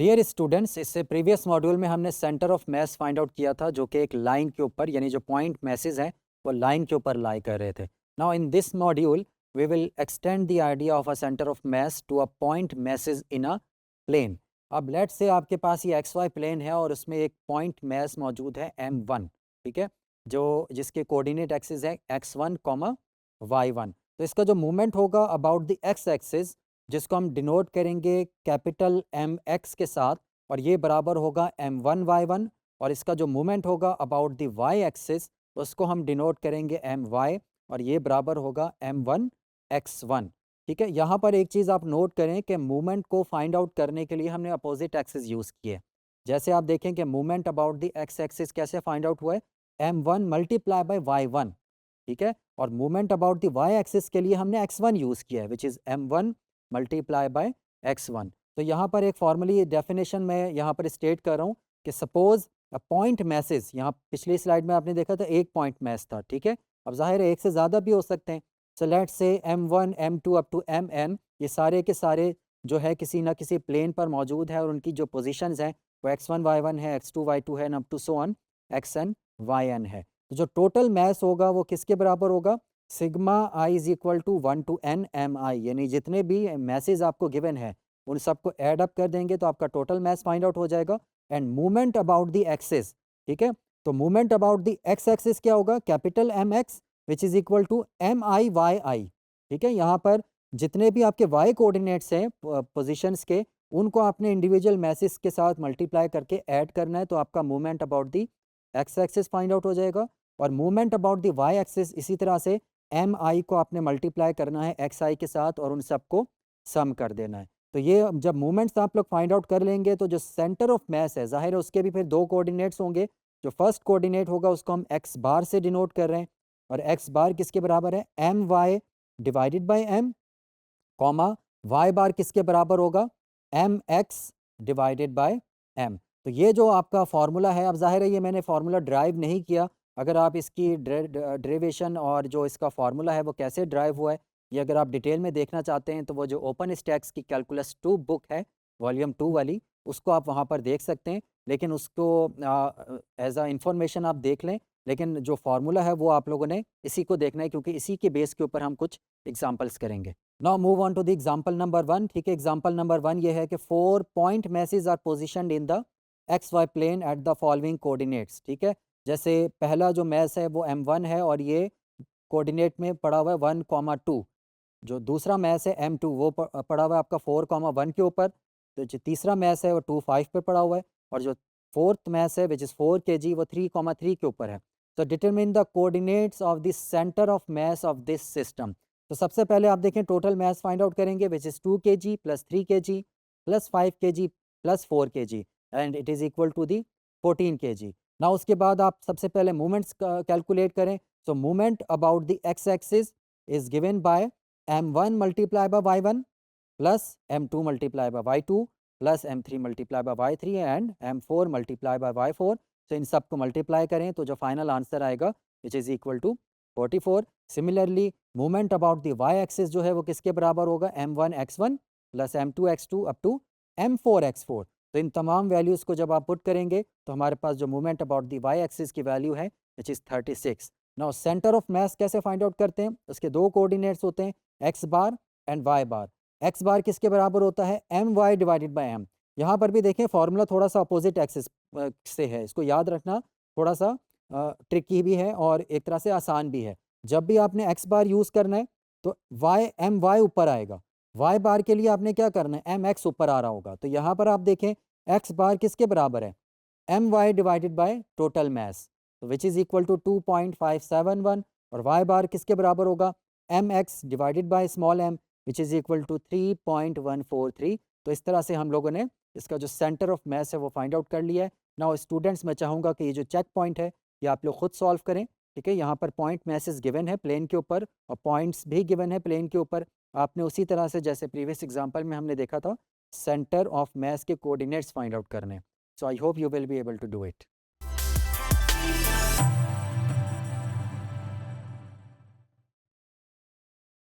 Dear students, इससे previous module में हमने centre of mass find out किया था, जो कि एक लाइन के ऊपर, यानी जो पॉइंट मैसेज हैं वो लाइन के ऊपर लाई कर रहे थे। Now in this module we will extend the idea of a centre of mass to a point masses in a plane. अब लेट्स से आपके पास ये एक्स वाई प्लेन है और उसमें एक पॉइंट मैस मौजूद है m1, ठीक है, जो जिसके कोऑर्डिनेट एक्सिस है x1 कॉमा y1। तो इसका जो मूवमेंट होगा अबाउट द एक्स एक्सिस, जिसको हम डिनोट करेंगे कैपिटल एम एक्स के साथ, और ये बराबर होगा m1y1। और इसका जो मूवमेंट होगा अबाउट द वाई एक्सिस, उसको हम डिनोट करेंगे my, और ये बराबर होगा m1x1। ठीक है, यहाँ पर एक चीज़ आप नोट करें कि मूवमेंट को फाइंड आउट करने के लिए हमने अपोजिट एक्सिस यूज़ किए। जैसे आप देखें कि movement about the x axis कैसे फाइंड आउट हुआ है, m1 मल्टीप्लाई बाई y1, ठीक है। और movement about the Y axis के लिए हमने x1 यूज़ किया है, which is m1 multiply by x1। तो यहाँ पर एक फॉर्मली डेफिनेशन मैं यहाँ पर स्टेट कर रहा हूँ कि सपोज अ पॉइंट मैसेज, यहाँ पिछली स्लाइड में आपने देखा था एक पॉइंट मैस था, ठीक है। अब जाहिर है एक से ज़्यादा भी हो सकते हैं। So let's say m1 m2 up to mn, ये सारे के सारे जो है किसी ना किसी प्लेन पर मौजूद है, और उनकी जो पोजीशंस हैं वो x1 y1 है, x2 y2 है, up to so on xn yn है। तो जो टोटल मैस होगा वो किसके बराबर होगा, sigma i is equal to 1 to n m i, यानी जितने भी मैसेज आपको गिवन है उन सबको ऐड अप कर देंगे तो आपका टोटल मैस फाइंड आउट हो जाएगा। And movement about the axis, ठीक है, तो movement about the x axis क्या होगा, capital m x which is equal to m i y i. ठीक है, यहाँ पर जितने भी आपके वाई कोऑर्डिनेट्स हैं पोजिशंस के, उनको आपने इंडिविजुअल मैसेज के साथ मल्टीप्लाई करके ऐड करना है, तो आपका movement about the x axis find out हो जाएगा। और movement about the Y axis इसी तरह से एम आई को आपने मल्टीप्लाई करना है एक्स आई के साथ और उन सबको सम कर देना है। तो ये जब मूवमेंट्स आप लोग फाइंड आउट कर लेंगे तो जो सेंटर ऑफ मास है, जाहिर है उसके भी फिर दो कोऑर्डिनेट्स होंगे। जो फर्स्ट कोऑर्डिनेट होगा उसको हम एक्स बार से डिनोट कर रहे हैं, और एक्स बार किसके बराबर है, M Y divided by m, comma y bar किसके बराबर होगा, M x divided by m. तो ये जो आपका फार्मूला है, अब जाहिर है ये मैंने फार्मूला ड्राइव नहीं किया। अगर आप इसकी डेरिवेशन और जो इसका फार्मूला है वो कैसे ड्राइव हुआ है, ये अगर आप डिटेल में देखना चाहते हैं तो वो जो ओपन स्टैक्स की कैलकुलस 2 बुक है, वॉल्यूम 2 वाली, उसको आप वहाँ पर देख सकते हैं। लेकिन उसको एज अ इंफॉर्मेशन आप देख लें, लेकिन जो फार्मूला है वो आप लोगों ने इसी को देखना है, क्योंकि इसी के बेस के ऊपर हम कुछ एग्जाम्पल्स करेंगे। Now move on to the example number 1। ठीक है, एग्जांपल नंबर 1 ये है कि 4 point masses are positioned in the X Y plane at the following coordinates. ठीक है, जैसे पहला जो मैस है वो m1 है और ये कोऑर्डिनेट में पड़ा हुआ है 1,2। जो दूसरा मैस है m2 वो पड़ा हुआ है आपका 4,1 के ऊपर। तो जो तीसरा मैस है वो 2,5 पे पड़ा हुआ है, और जो फोर्थ मैस है विच इज़ 4 kg वो 3,3 के ऊपर है। तो determine the coordinates of the centre of mass of this system. तो सबसे पहले आप देखें टोटल मास फाइंड आउट करेंगे, which is 2 kg plus 3 kg plus 5 kg plus 4 kg, and it is equal to the 14 kg। ना उसके बाद आप सबसे पहले मूवमेंट्स कैलकुलेट करें। So movement about the x axis is given by m1 multiply by y1 plus m2 multiply by y2 plus m3 multiply by y3 and m4 multiply by y4। तो इन सब को मल्टीप्लाई करें तो जो final answer आएगा which is equal to 44। Similarly movement about the y axis जो है वो किसके बराबर होगा, m1 x1 plus m2 x2 up to m4 x4। तो इन तमाम वैल्यूज़ को जब आप पुट करेंगे तो हमारे पास जो movement about the y axis की वैल्यू है which is 36। Now centre of मास कैसे फाइंड आउट करते हैं, उसके दो कोऑर्डिनेट्स होते हैं, x bar and y bar. X bar किसके बराबर होता है, M Y divided by m. यहाँ पर भी देखें फार्मूला थोड़ा सा अपोजिट एक्सिस से है, इसको याद रखना थोड़ा सा ट्रिकी भी है और एक तरह से आसान भी है। जब भी आपने एक्स बार यूज़ करना है तो वाई एम वाई ऊपर आएगा, वाई बार के लिए आपने क्या करना है, एम एक्स ऊपर आ रहा होगा। तो यहाँ पर आप देखें एक्स बार किसके बराबर है, M Y divided by total mass, तो विच इज़ इक्वल टू 2.571। और वाई बार किसके बराबर होगा, M x divided by small M which is equal to 3.143। तो इस तरह से हम लोगों ने इसका जो सेंटर ऑफ मास है वो फाइंड आउट कर लिया है। नाउ स्टूडेंट्स, मैं चाहूँगा कि ये जो चेक पॉइंट है ये आप लोग खुद सॉल्व करें। ठीक है, यहाँ पर पॉइंट मैसेज गिवन है प्लेन के ऊपर और पॉइंट्स भी गिवन है प्लेन के ऊपर। आपने उसी तरह से जैसे प्रीवियस एग्जाम्पल में हमने देखा था सेंटर ऑफ मास के कोऑर्डिनेट्स फाइंड आउट करने। So I hope you will be able to do it.